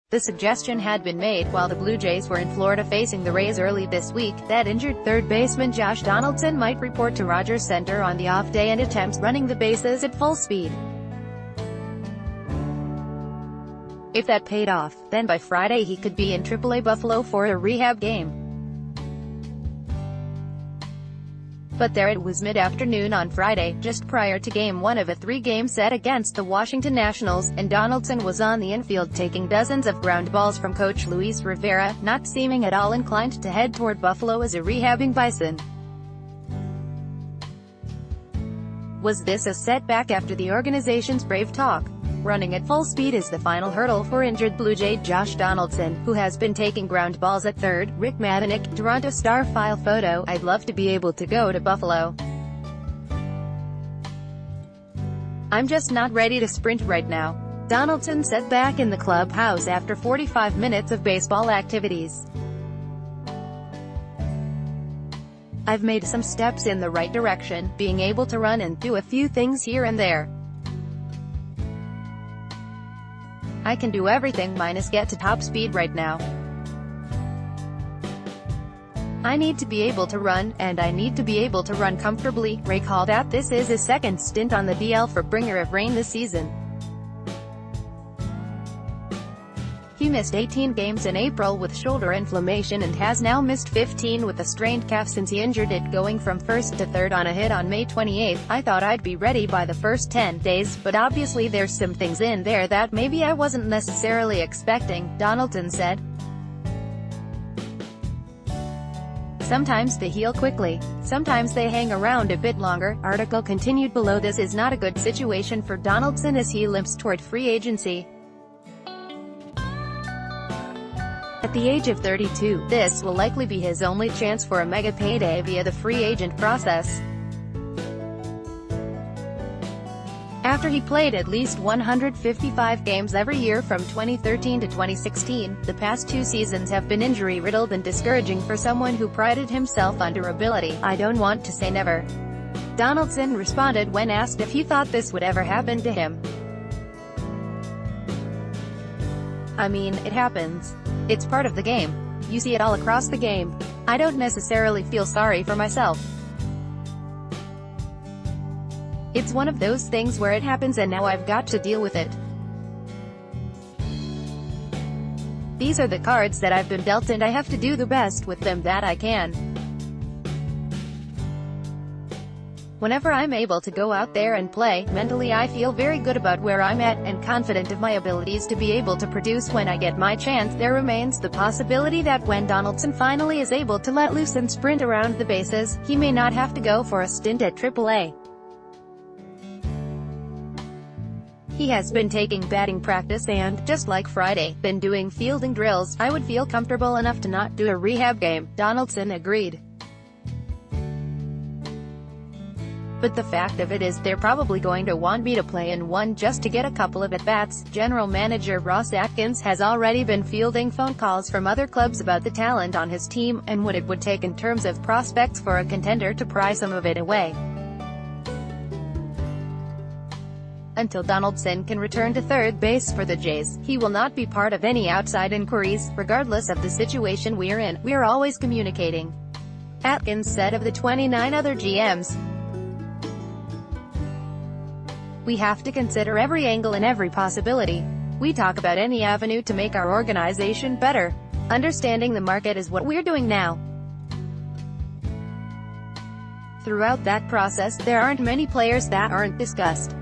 The suggestion had been made while the Blue Jays were in Florida facing the Rays early this week, that injured third baseman Josh Donaldson might report to Rogers Center on the off day and attempt running the bases at full speed. If that paid off, then by Friday he could be in AAA Buffalo for a rehab game. But there it was mid-afternoon on Friday, just prior to Game 1 of a 3-game set against the Washington Nationals, and Donaldson was on the infield taking dozens of ground balls from coach Luis Rivera, not seeming at all inclined to head toward Buffalo as a rehabbing Bison. Was this a setback after the organization's brave talk? Running at full speed is the final hurdle for injured Blue Jay Josh Donaldson, who has been taking ground balls at third. Rick Madanick, Toronto Star file photo. I'd love to be able to go to Buffalo. I'm just not ready to sprint right now, Donaldson said back in the clubhouse after 45 minutes of baseball activities. I've made some steps in the right direction, being able to run and do a few things here and there. I can do everything minus get to top speed right now. I need to be able to run, and I need to be able to run comfortably. Ray called out this is his second stint on the DL for Bringer of Rain this season. He missed 18 games in April with shoulder inflammation and has now missed 15 with a strained calf since he injured it going from first to third on a hit on May 28. I thought I'd be ready by the first 10 days, but obviously there's some things in there that maybe I wasn't necessarily expecting, Donaldson said. Sometimes they heal quickly, sometimes they hang around a bit longer. Article continued below. This is not a good situation for Donaldson as he limps toward free agency. At the age of 32, this will likely be his only chance for a mega payday via the free agent process. After he played at least 155 games every year from 2013 to 2016, the past 2 seasons have been injury-riddled and discouraging for someone who prided himself on durability. I don't want to say never, Donaldson responded when asked if he thought this would ever happen to him. I mean, it happens. It's part of the game. You see it all across the game. I don't necessarily feel sorry for myself. It's one of those things where it happens and now I've got to deal with it. These are the cards that I've been dealt and I have to do the best with them that I can. Whenever I'm able to go out there and play, mentally I feel very good about where I'm at, and confident of my abilities to be able to produce when I get my chance. There remains the possibility that when Donaldson finally is able to let loose and sprint around the bases, he may not have to go for a stint at AAA. He has been taking batting practice and, just like Friday, been doing fielding drills. I would feel comfortable enough to not do a rehab game, Donaldson agreed. But the fact of it is they're probably going to want me to play in one just to get a couple of at-bats. General manager Ross Atkins has already been fielding phone calls from other clubs about the talent on his team, and what it would take in terms of prospects for a contender to pry some of it away. Until Donaldson can return to third base for the Jays, he will not be part of any outside inquiries. Regardless of the situation we're in, we're always communicating, Atkins said of the 29 other GMs. We have to consider every angle and every possibility. We talk about any avenue to make our organization better. Understanding the market is what we're doing now. Throughout that process, there aren't many players that aren't discussed.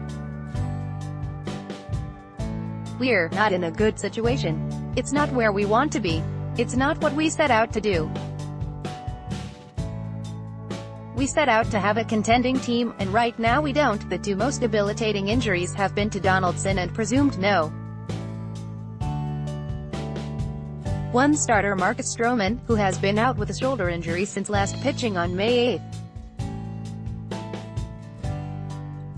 We're not in a good situation. It's not where we want to be. It's not what we set out to do. We set out to have a contending team, and right now we don't. The 2 most debilitating injuries have been to Donaldson and presumed no. One starter Marcus Stroman, who has been out with a shoulder injury since last pitching on May 8.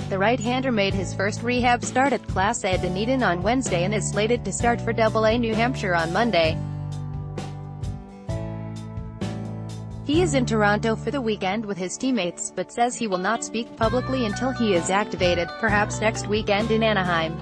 The right-hander made his first rehab start at Class A Dunedin on Wednesday and is slated to start for AA New Hampshire on Monday. He is in Toronto for the weekend with his teammates, but says he will not speak publicly until he is activated, perhaps next weekend in Anaheim.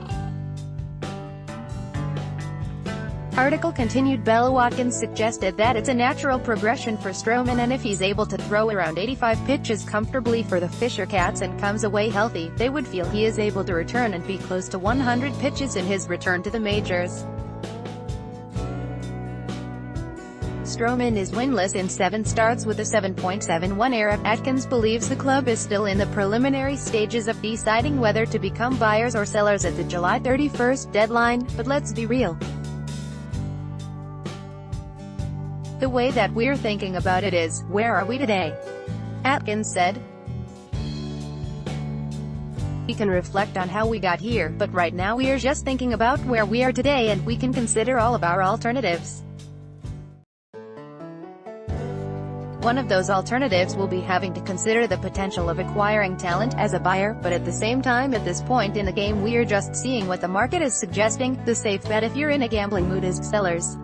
Article continued. Watkins suggested that it's a natural progression for Stroman, and if he's able to throw around 85 pitches comfortably for the Fisher Cats and comes away healthy, they would feel he is able to return and be close to 100 pitches in his return to the majors. Stroman is winless in 7 starts with a 7.71 ERA. Atkins believes the club is still in the preliminary stages of deciding whether to become buyers or sellers at the July 31st deadline, but let's be real. The way that we're thinking about it is, where are we today? Atkins said. We can reflect on how we got here, but right now we're just thinking about where we are today, and we can consider all of our alternatives. One of those alternatives will be having to consider the potential of acquiring talent as a buyer, but at the same time, at this point in the game we're just seeing what the market is suggesting. The safe bet if you're in a gambling mood is sellers.